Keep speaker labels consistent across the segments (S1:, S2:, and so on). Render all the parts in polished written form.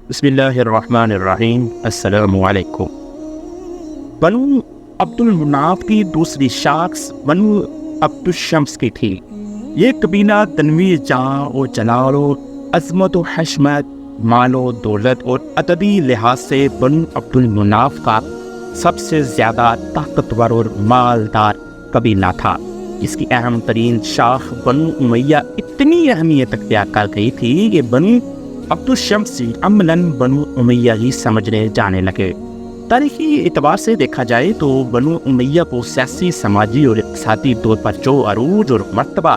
S1: بسم اللہ الرحمن الرحیم۔ السلام علیکم۔ بنو عبد المناف کی دوسری شاخ بنو عبد الشمس کی تھی۔ یہ قبیلہ تنویر جاں و جلال و عظمت و حشمت، مال و دولت اور عددی لحاظ سے بنو عبد المناف کا سب سے زیادہ طاقتور اور مالدار قبیلہ تھا، جس کی اہم ترین شاخ بنو امیہ اتنی اہمیت اختیار کر گئی تھی کہ بنو عبد الشمس عملاً بنو امیہ ہی سمجھنے جانے لگے۔ تاریخی اعتبار سے دیکھا جائے تو بنو امیہ کو سیاسی، سماجی اور اقتصادی طور پر جو عروج اور مرتبہ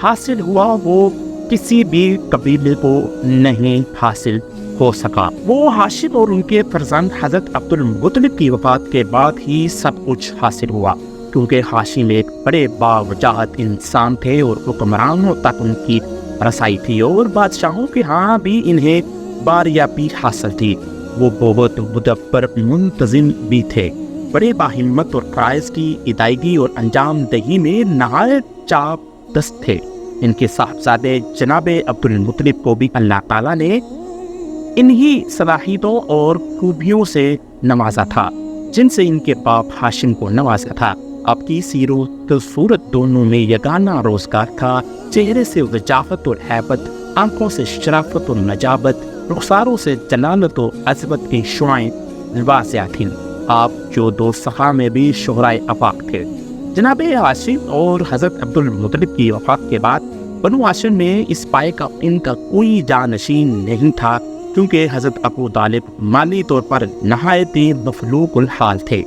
S1: حاصل ہوا وہ کسی بھی قبیلے کو نہیں حاصل ہو سکا۔ وہ ہاشم اور ان کے فرزند حضرت عبد المطلب کی وفات کے بعد ہی سب کچھ حاصل ہوا، کیونکہ ہاشم ایک بڑے باوجاہت انسان تھے اور حکمرانوں تک ان کی رسائی تھی اور بادشاہوں کے ہاں بھی انہیں باریابی حاصل تھی۔ وہ بہت مدبر منتظم بھی تھے، بڑے باہمت اور فرائض کی ادائیگی اور انجام دہی میں نہایت چاپ دست تھے۔ ان کے صاحبزادے جناب عبد المطلب کو بھی اللہ تعالیٰ نے انہی صلاحیتوں اور خوبیوں سے نوازا تھا جن سے ان کے باپ ہاشم کو نوازا تھا۔ آپ کی سیرت و صورت دونوں میں یگانہ روزگار تھا۔ چہرے سے وجاہت اور حیبت، آنکھوں سے شرافت اور نجابت، رخساروں سے جلالت و عظمت کی شعائیں واضح تھیں۔ آپ جو دو سخا میں بھی شہرائے آفاق تھے۔ جناب ہاشم اور حضرت عبد المطلب کی وفات کے بعد بنو ہاشم میں اس پائے کا ان کا کوئی جانشین نہیں تھا، کیونکہ حضرت ابو طالب مالی طور پر نہایت مفلوق الحال تھے۔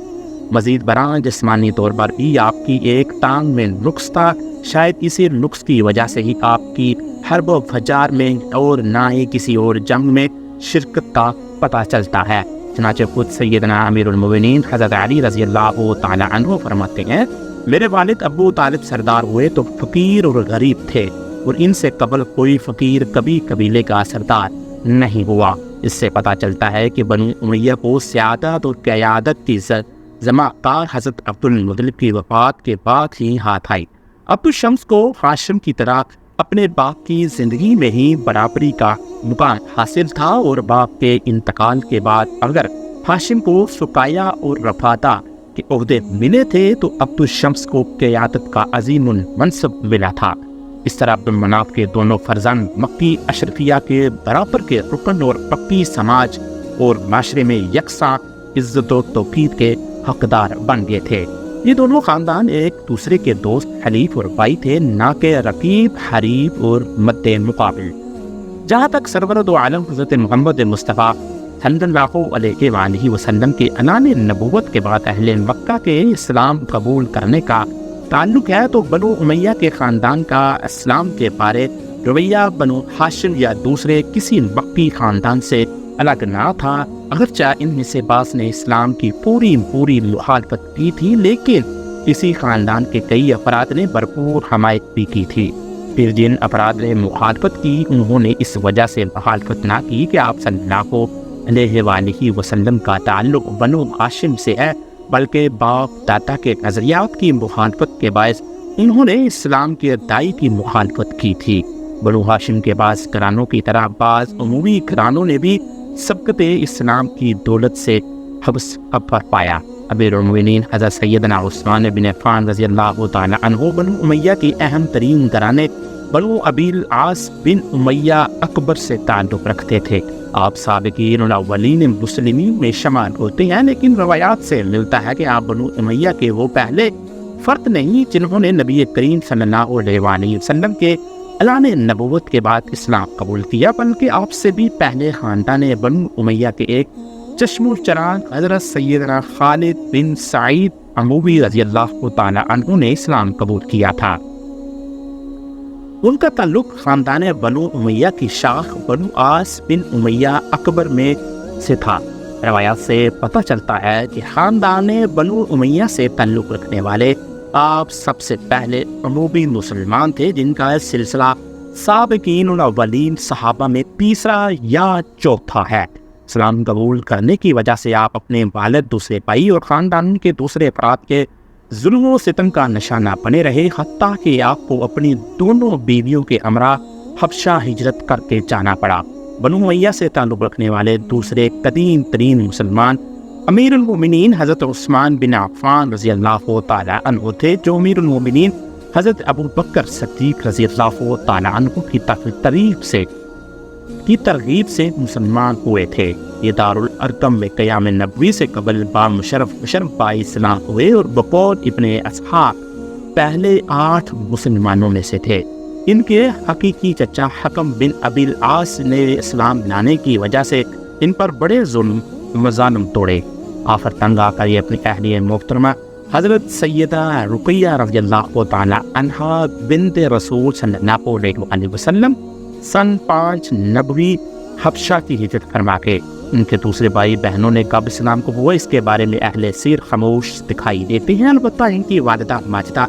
S1: مزید برآں جسمانی طور پر بھی آپ کی ایک ٹانگ میں نقص تھا۔ شاید اسی نقص کی وجہ سے ہی آپ کی حرب و فجار میں اور نہ ہی کسی اور جنگ میں شرکت کا پتہ چلتا ہے۔ چنانچہ خود سیدنا امیر المومنین حضرت علی رضی اللہ تعالی عنہ فرماتے ہیں، میرے والد ابو طالب سردار ہوئے تو فقیر اور غریب تھے، اور ان سے قبل کوئی فقیر کبھی قبیلے کا سردار نہیں ہوا۔ اس سے پتہ چلتا ہے کہ بنو امیہ کو سیادت اور قیادت کی زمہ کار حضرت عبد المطلب کی وفات کے بعد ہی ہاتھ آئی۔ عبد الشمس کو ہاشم کی طرح اپنے باپ کی زندگی میں ہی برابری کا مقام حاصل تھا، اور باپ کے انتقال کے بعد اگر ہاشم کو سقایا اور رفادا کے عہدے ملے تھے تو عبد الشمس کو قیادت کا عظیم المنصب ملا تھا۔ اس طرح عبد المناف کے دونوں فرزند مکی اشرفیہ کے برابر کے رکن اور مکی سماج اور معاشرے میں یکساں عزت و توقیر کے حقدار بن گئے تھے۔ یہ دونوں خاندان ایک دوسرے کے دوست، حلیف اور بھائی تھے، نہ کہ رقیب، حریف اور مد مقابل۔ جہاں تک سرورد و عالم حضرت محمد مصطفیٰ صلی اللہ علیہ وآلہ وسلم کے اعلان نبوت کے بعد اہل مکہ کے اسلام قبول کرنے کا تعلق ہے تو بنو امیہ کے خاندان کا اسلام کے بارے رویہ بنو ہاشم یا دوسرے کسی مکی خاندان سے الگ نہ تھا۔ اگرچہ ان میں سے بعض نے اسلام کی پوری مخالفت کی تھی، لیکن اسی خاندان کے کئی افراد نے بھرپور حمایت بھی کی تھی۔ پھر جن افراد نے مخالفت کی انہوں نے اس وجہ سے مخالفت نہ کی کہ آپ صلی اللہ علیہ وآلہ وسلم کا تعلق بنو ہاشم سے ہے، بلکہ باپ دادا کے نظریات کی مخالفت کے باعث انہوں نے اسلام کے داعی کی مخالفت کی تھی۔ بنو ہاشم کے بعض گھرانوں کی طرح بعض عمومی گھرانوں نے بھی سبقت اسلام کی دولت سے حبس پایا۔ امیر المومنین حضرت سیدنا عثمان بن عفان رضی اللہ تعالی عنہ بنو امیہ کی اہم ترین گھرانے بنو ابی العاص بن امیہ اکبر سے تعلق رکھتے تھے۔ آپ سابقین الاولین مسلمین میں شمار ہوتے ہیں، لیکن روایات سے ملتا ہے کہ آپ بنو امیہ کے وہ پہلے فرد نہیں جنہوں نے نبی کریم صلی اللہ علیہ وآلہ وسلم کے اعلان نبوت کے بعد اسلام قبول کیا، بلکہ آپ سے بھی پہلے خاندان بنو امیہ کے ایک چشم و چراغ حضرت سیدنا خالد بن سعید اموی رضی اللہ تعالی عنہ نے اسلام قبول کیا تھا۔ ان کا تعلق خاندان بنو امیہ کی شاخ بنو عاص بن امیہ اکبر میں سے تھا۔ روایات سے پتہ چلتا ہے کہ خاندان بنو امیہ سے تعلق رکھنے والے آپ سب سے پہلے عمومی مسلمان تھے، جن کا سلسلہ سابقین الاولین صحابہ میں تیسرا یا چوتھا ہے۔ اسلام قبول کرنے کی وجہ سے آپ اپنے والد، دوسرے بھائی اور خاندان کے دوسرے افراد کے ظلم و ستم کا نشانہ بنے رہے، حتیٰ کہ آپ کو اپنی دونوں بیویوں کے ہمراہ حبشہ ہجرت کر کے جانا پڑا۔ بنو امیہ سے تعلق رکھنے والے دوسرے قدیم ترین مسلمان امیر المومنین حضرت عثمان بن عفان رضی اللہ تعالیٰ عنہ تھے، جو امیر المومنین حضرت ابو بکر صدیق رضی اللہ تعالیٰ عنہ کی ترغیب سے مسلمان ہوئے تھے۔ یہ دارالارقم میں قیام نبوی سے قبل مشرف بائی اسلام ہوئے اور بقول ابن اسحاق پہلے 8 مسلمانوں میں سے تھے۔ ان کے حقیقی چچا حکم بن ابی العاص نے اسلام لانے کی وجہ سے ان پر بڑے ظلم مظالم توڑے۔ آخر تنگ آ کر یہ اپنی اہلیہ محترمہ حضرت سیدہ رقیہ رضی اللہ تعالی عنہا بنت رسول صلی اللہ علیہ وسلم سن 5 نبوی حبشہ کی ہجرت فرما کے ان کے دوسرے بھائی بہنوں نے کب اسلام کو ہوا، اس کے بارے میں اہل سیر خاموش دکھائی دیتے ہیں۔ البتہ ان کی والدہ ماجدہ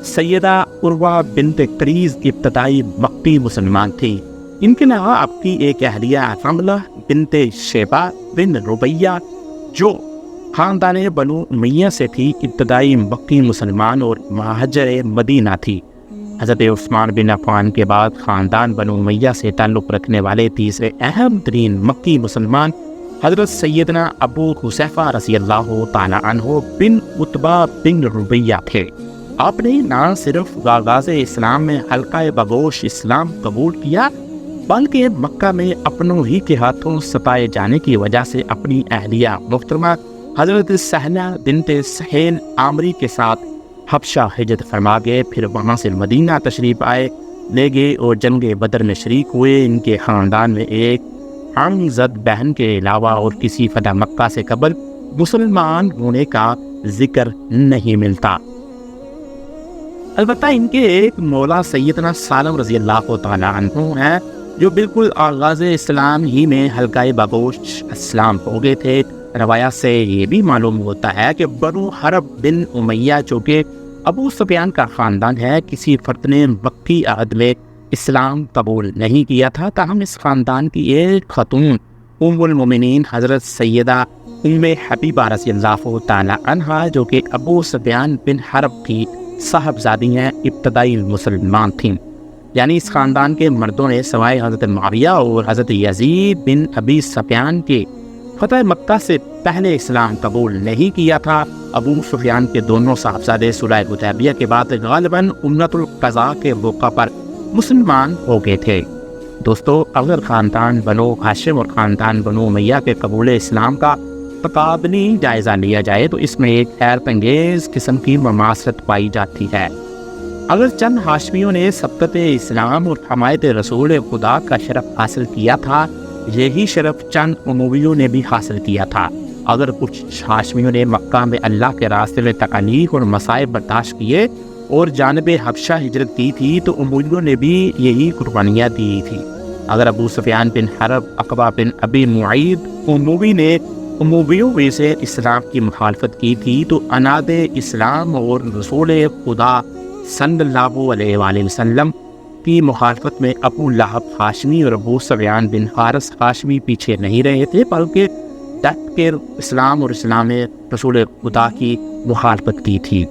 S1: سیدہ عروہ بنت قریظ ابتدائی مکی مسلمان تھی۔ ان کے علاوہ آپ کی ایک اہلیہ رملہ بنت شیبہ بن ربیہ جو خاندان بنو امیہ سے تھی، ابتدائی مکی مسلمان اور مہاجر مدینہ تھی۔ حضرت عثمان بن عفان کے بعد خاندان بنو امیہ سے تعلق رکھنے والے تیسرے اہم ترین مکی مسلمان حضرت سیدنا ابو حذیفہ رضی اللہ تعالی عنہ بن عتبہ بن ربیہ تھے۔ آپ نے نہ صرف آغاز اسلام میں حلقہ بگوش اسلام قبول کیا، بلکہ مکہ میں اپنوں ہی کے ہاتھوں ستائے جانے کی وجہ سے اپنی اہلیہ محترمہ حضرت سہلہ بنت سہیل عامری کے ساتھ حبشہ ہجرت فرما گئے۔ پھر وہاں سے مدینہ تشریف لے گئے اور جنگ بدر میں شریک ہوئے۔ ان کے خاندان میں ایک زد بہن کے علاوہ اور کسی فتح مکہ سے قبل مسلمان ہونے کا ذکر نہیں ملتا۔ البتہ ان کے ایک مولا سیدنا سالم رضی اللہ تعالیٰ عنہ ہیں، جو بالکل آغاز اسلام ہی میں حلقہ بگوش اسلام ہو گئے تھے۔ روایات سے یہ بھی معلوم ہوتا ہے کہ بنو حرب بن امیہ جو کہ ابو سفیان کا خاندان ہے، کسی فرد نے مکی عہد میں اسلام قبول نہیں کیا تھا، تاہم اس خاندان کی ایک خاتون ام المومنین حضرت سیدہ ام حبیبہ رضی اللہ تعالی عنہا جو کہ ابو سفیان بن حرب کی صاحبزادی ہیں، ابتدائی مسلمان تھیں۔ یعنی اس خاندان کے مردوں نے سوائے حضرت معاویہ اور حضرت یزید بن ابی سفیان کے فتح مکہ سے پہلے اسلام قبول نہیں کیا تھا۔ ابو سفیان کے دونوں صاحبزادے صلح حدیبیہ کے بعد غالباً عمرۃ القضاء کے موقع پر مسلمان ہو گئے تھے۔ دوستو، اگر خاندان بنو ہاشم اور خاندان بنو امیہ کے قبول اسلام کا تقابلی جائزہ لیا جائے تو اس میں ایک حیرت انگیز قسم کی مماثلت پائی جاتی ہے۔ اگر چند ہاشمیوں نے سبقت اسلام اور حمایت رسول خدا کا شرف حاصل کیا تھا، یہی شرف چند امویوں نے بھی حاصل کیا تھا۔ اگر کچھ ہاشمیوں نے مکہ میں اللہ کے راستے میں تکالیف اور مصائب برداشت کیے اور جانب حبشہ ہجرت کی تھی، تو امویوں نے بھی یہی قربانیاں دی تھی۔ اگر ابو سفیان بن حرب، عقبہ بن ابی معید اموی نے امویوں میں سے اسلام کی مخالفت کی تھی، تو عناد اسلام اور رسول خدا صلی اللہ علیہ وآلہ وسلم کی مخالفت میں ابو لہب ہاشمی اور ابو سفیان بن حارث ہاشمی پیچھے نہیں رہے تھے، بلکہ ڈٹ کر اسلام اور اسلام رسول خدا کی مخالفت کی تھی۔